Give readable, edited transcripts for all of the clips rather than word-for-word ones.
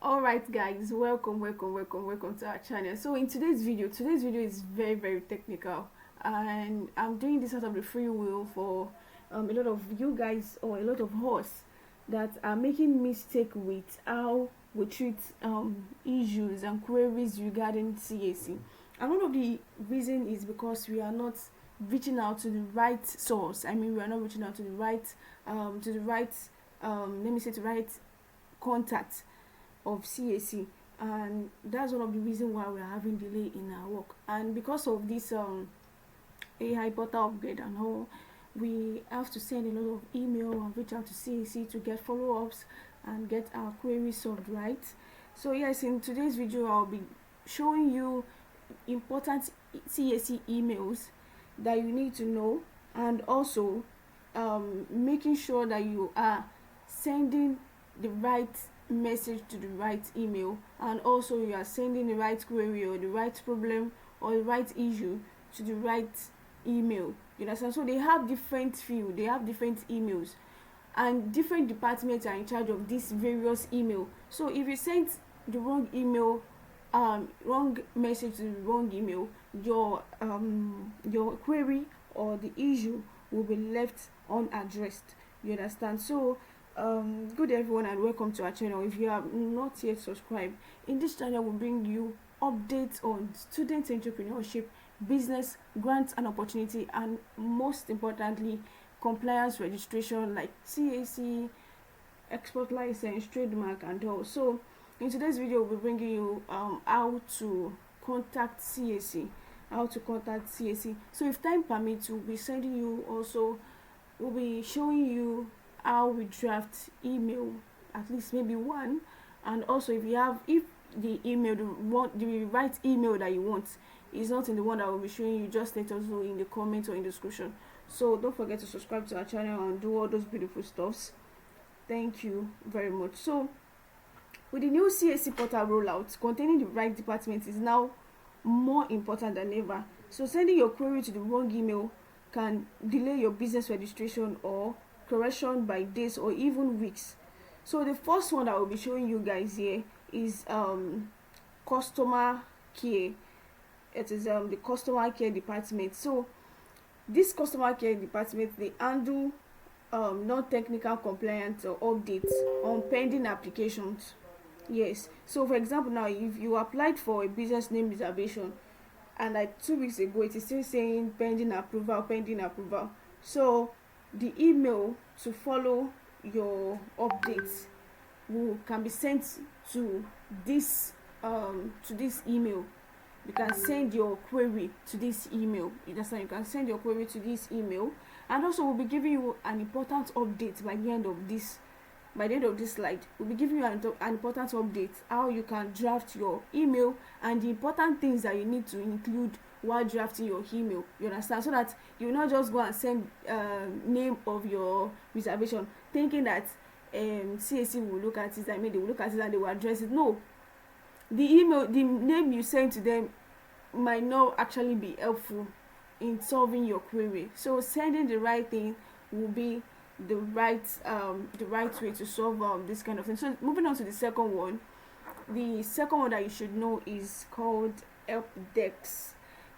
All right, guys, welcome to our channel. So in today's video is very technical, and I'm doing this out of the free will for a lot of you guys, or a lot of us that are making mistake with how we treat issues and queries regarding CAC. And one of the reason is because we are not reaching out to the right source. I mean, we are not reaching out to the right let me say, to right contact of CAC, and that's one of the reasons why we are having delay in our work. And because of this AI portal upgrade and all, we have to send a lot of email and reach out to CAC to get follow-ups and get our queries solved, right? So yes, in today's video I'll be showing you important CAC emails that you need to know, and also making sure that you are sending the right message to the right email, and also you are sending the right query or the right problem or the right issue to the right email. You understand? So they have different fields, they have different emails, and different departments are in charge of these various email. So if you send the wrong email, wrong message to the wrong email, your query or the issue will be left unaddressed. You understand? So good everyone, and welcome to our channel. If you have not yet subscribed, in this channel we bring you updates on student entrepreneurship, business, grants and opportunity, and most importantly compliance registration like CAC, export license, trademark and all. So in today's video we'll be bringing you how to contact CAC. So if time permits, we'll be sending you also, we'll be showing you how we draft email, at least maybe one. And also if the email, the right email that you want is not in the one that will be showing you, just let us know in the comments or in the description. So don't forget to subscribe to our channel and do all those beautiful stuffs. Thank you very much. So with the new CAC portal rollout, containing the right department is now more important than ever. So sending your query to the wrong email can delay your business registration or correction by days or even weeks. So the first one that I will be showing you guys here is customer care. It is the customer care department. So this customer care department, they handle non-technical compliance or updates on pending applications. Yes, so for example, now if you applied for a business name reservation and like 2 weeks ago it is still saying pending approval, so the email to follow your updates can be sent to this email. You can send your query to this email. You understand? You can send your query to this email, and also we'll be giving you an important update by the end of this slide. We'll be giving you an important update, how you can draft your email and the important things that you need to include while drafting your email. You understand? So that you will not just go and send name of your reservation thinking that CAC will look at it. I mean, they will look at it and they will address it. No, the name you send to them might not actually be helpful in solving your query. So sending the right thing will be the right way to solve this kind of thing. So moving on to the second one that you should know is called help desk.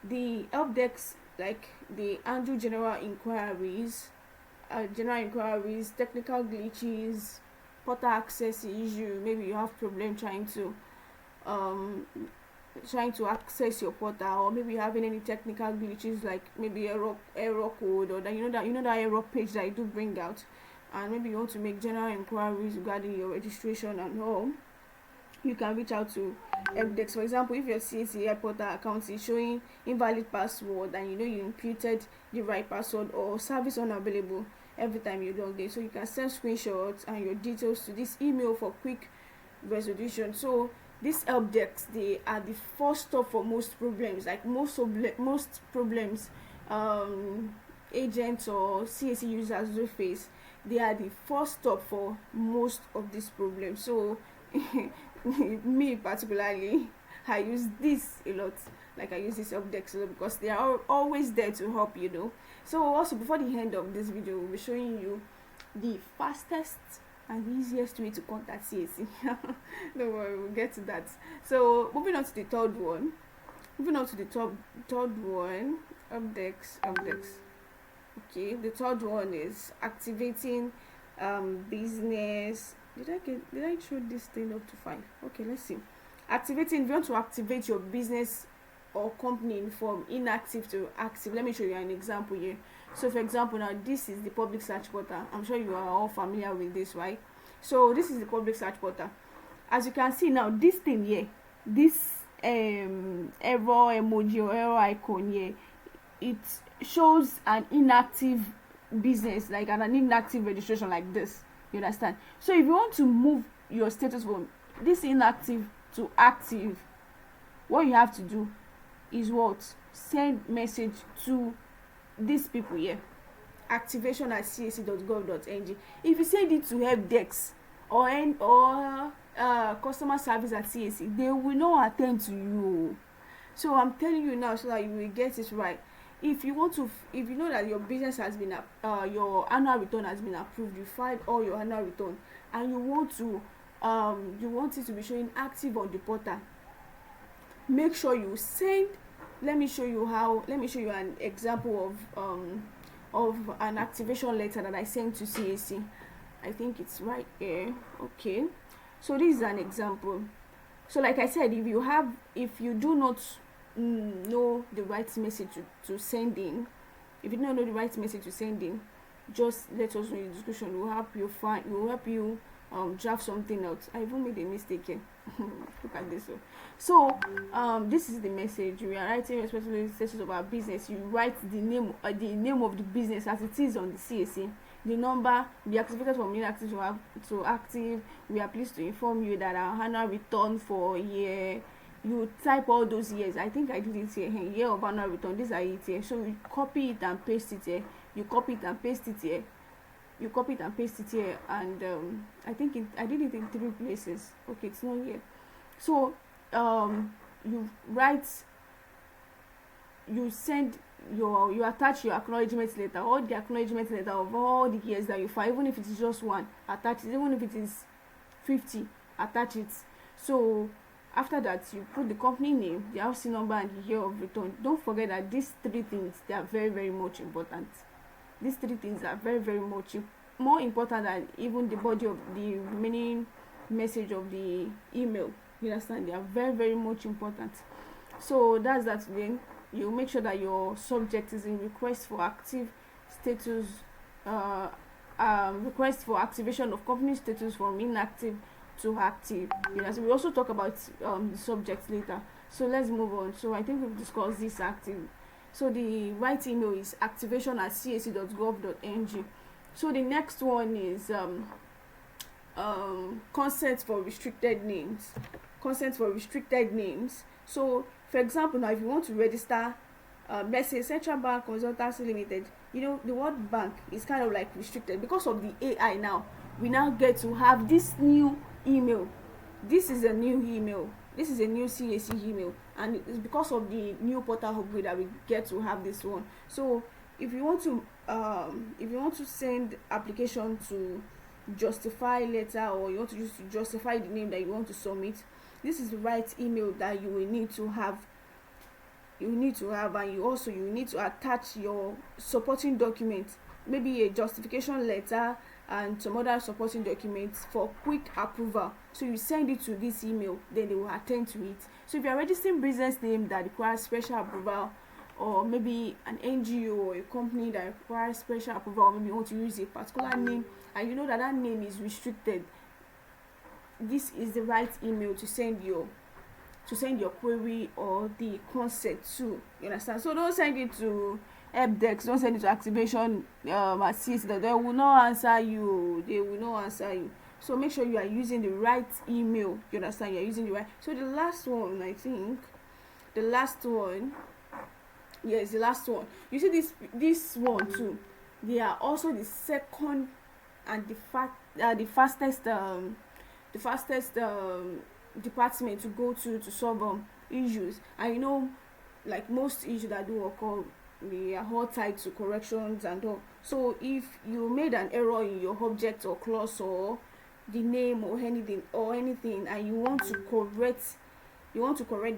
The help desk, like, they handle general inquiries, technical glitches, portal access issue. Maybe you have problem trying to access your portal, or maybe you're having any technical glitches, like maybe error code, or that you know that error page that you do bring out, and maybe you want to make general inquiries regarding your registration and all. You can reach out to helpdesk. For example, if your CAC AI portal account is showing invalid password and you imputed the right password, or service unavailable every time you log in, so you can send screenshots and your details to this email for quick resolution. So these help desks, they are the first stop for most problems. Like most problems agents or CAC users do face, they are the first stop for most of these problems. So me particularly, I use this a lot. Like, I use this help desk a lot because they are always there to help, So also, before the end of this video, we'll be showing you the fastest and the easiest way to contact CAC. Don't worry, we'll get to that. So moving on to the third one. Moving on to the third one, updex. Okay, the third one is activating business. Did I show this thing up to 5? Okay, let's see. Activating, if you want to activate your business or company from inactive to active, let me show you an example here. So for example, now this is the public search portal. I'm sure you are all familiar with this, right? So this is the public search portal. As you can see now, this thing here, this error emoji or error icon here, it shows an inactive business, like an inactive registration, like this. You understand? So if you want to move your status from this inactive to active, what you have to do is what? Send message to these people here, activation@cac.gov.ng. If you send it to help desk or customer service at CAC, they will not attend to you. So I'm telling you now so that you will get it right. If you know that your business has been your annual return has been approved, you filed all your annual return, and you want it to be showing active on the portal, make sure you send. Let me show you an example of an activation letter that I sent to CAC. I think it's right here. Okay, so this is an example. So like I said, if you do not know the right message to send in, just let us know in the description. We'll help you draft something out. I even made a mistake here. Look at this one. So this is the message. We are writing responsibilities of our business. You write the name of the business as it is on the CAC. The number, be activated from inactive to active. We are pleased to inform you that our annual return for year. You type all those years. I think I did it here. Year of annual return. These are it here. So you copy it and paste it here. You copy it and paste it here. And I think I did it in 3 places. Okay, it's not here. So you attach your acknowledgement letter, all the acknowledgement letter of all the years that you file, even if it is just one, attach it. Even if it is 50, attach it. So after that, you put the company name, the housing number, and the year of return. Don't forget that these 3 things, they are very, very much important. These 3 things are very, very much more important than even the body of the remaining message of the email. You understand? They are very, very much important. So that's that. Then you make sure that your subject is in request for active status, request for activation of company status from inactive to active. You know, so we also talk about the subject later. So let's move on. So I think we've discussed this active. So the right email is activation@cac.gov.ng. So the next one is consent for restricted names. So for example, now if you want to register let's say Central Bank Consultancy Limited, you know, the word bank is kind of like restricted because of the AI. Now we now get to have this new email. This is a new email. This is a new CAC email, and it's because of the new portal upgrade that we get to have this one. So if you want to send application to justify letter, or you want to just justify the name that you want to submit, this is the right email that you will need to have. And you need to attach your supporting documents, maybe a justification letter and some other supporting documents for quick approval. So you send it to this email, then they will attend to it. So if you are registering business name that requires special approval, or maybe an NGO or a company that requires special approval, maybe you want to use a particular name and you know that name is restricted, this is the right email to send your query or the consent to. You understand? So don't send it to helpdesk, don't send it to activation assist. They will not answer you. So make sure you are using the right email. You understand? You are using the right. So the last one, yes, the last one. You see this one too. They are also the second and the fastest department to go to solve issues. And you know, like most issues that do occur, they are all tied to corrections and all. So if you made an error in your object or clause, or the name or anything, and you want to correct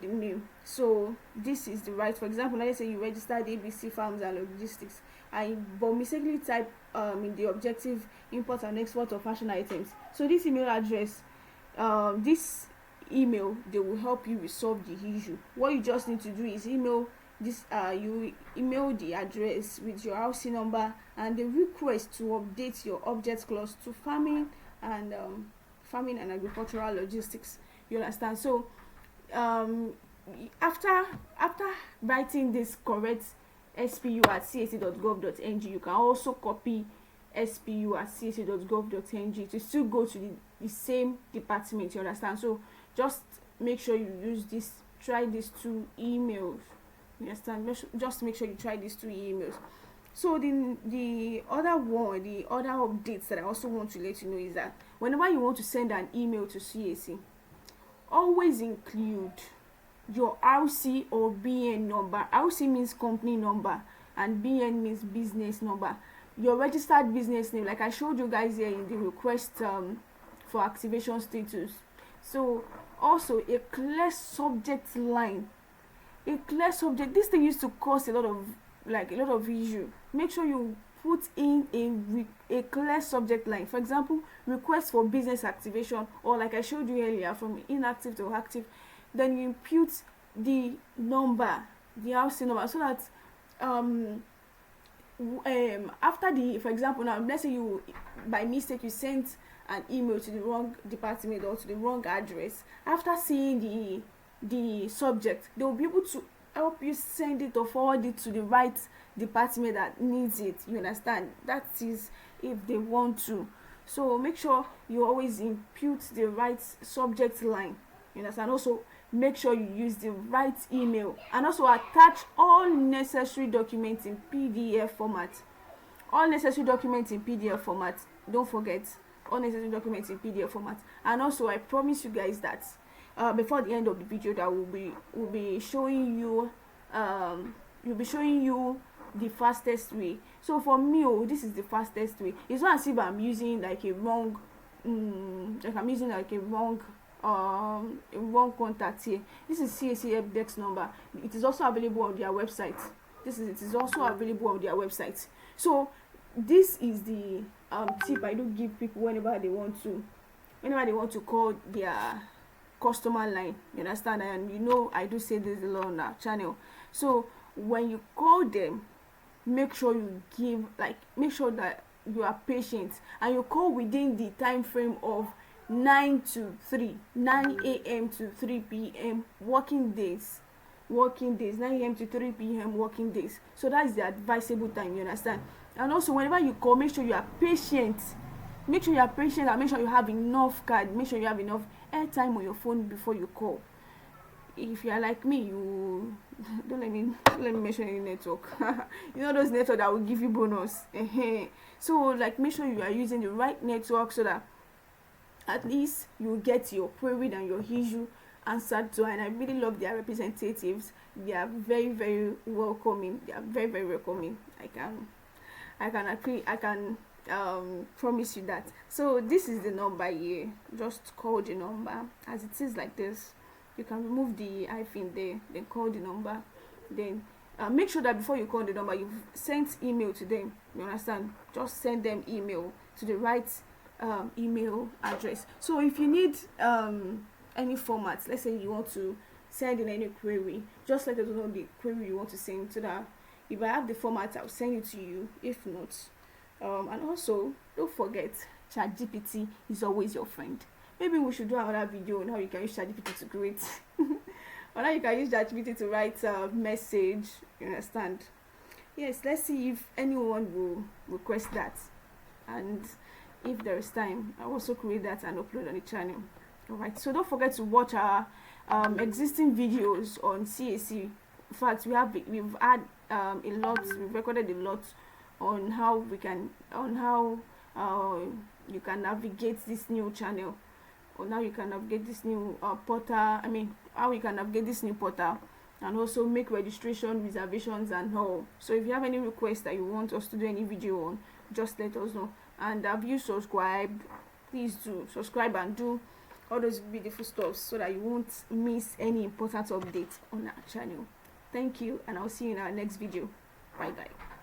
the name. So this is the right. For example, let's say you registered ABC Farms and Logistics, but mistakenly type in the objective import and export of fashion items. So this email address, this email, they will help you resolve the issue. What you just need to do is you email the address with your house number and the request to update your object clause to farming and agricultural logistics. You understand? So after writing this correct spu@cac.gov.ng, you can also copy spu@cac.gov.ng to still go to the same department. You understand? So just make sure you try these two emails. You understand? Just make sure you try these two emails. So the other updates that I also want to let you know is that whenever you want to send an email to CAC, always include your RC or BN number. RC means company number and BN means business number. Your registered business name, like I showed you guys here in the request for activation status. So also a clear subject line. This thing used to cause a lot of issue. Make sure you put in a clear subject line. For example, request for business activation, or like I showed you earlier, from inactive to active. Then you input the number, the RC number, so that after for example, now let's say you by mistake you sent an email to the wrong department or to the wrong address. After seeing the subject, they will be able to help you send it or forward it to the right department that needs it. You understand? That is if they want to. So make sure you always input the right subject line. You understand? Also make sure you use the right email, and also attach all necessary documents in PDF format. Don't forget, all necessary documents in PDF format. And also I promise you guys that before the end of the video, that will be showing you the fastest way. So for me, this is the fastest way. It's not as if I'm using a wrong contact here. This is CAC help desk number. It is also available on their website. So this is the tip I do give people whenever they want to call their customer line. You understand? And I do say this a lot on our channel. So when you call them, make sure that you are patient, and you call within the time frame of 9 a.m. to 3 p.m. working days, 9 a.m. to 3 p.m. working days. So that is the advisable time. You understand? And also whenever you call, make sure you are patient. And make sure you have enough card. Make sure you have enough airtime on your phone before you call. If you are like me, you don't let me mention any network. Those network that will give you bonus. So make sure you are using the right network, so that at least you get your query and your issue answered to. And I really love their representatives. They are very, very welcoming. I can promise you that. So this is the number here. Just call the number as it is like this. You can remove the hyphen there, then call the number. Then make sure that before you call the number, you've sent email to them. You understand? Just send them email to the right email address. So if you need any format, let's say you want to send in any query, just let us know the query you want to send, so that if I have the format, I'll send it to you. If not, and also don't forget, ChatGPT is always your friend. Maybe we should do another video on how you can use ChatGPT to create or how you can use ChatGPT to write a message. You understand? Yes, let's see if anyone will request that, and if there is time, I'll also create that and upload on the channel. Alright, so don't forget to watch our existing videos on CAC. In fact, we've had we've recorded a lot on how you can navigate this new channel, or now you can navigate this new portal. How you can navigate this new portal, and also make registration, reservations, and all. So if you have any requests that you want us to do any video on, just let us know. And have you subscribed? please do subscribe and do all those beautiful stuff so that you won't miss any important updates on our channel. Thank you, and I'll see you in our next video. Bye bye.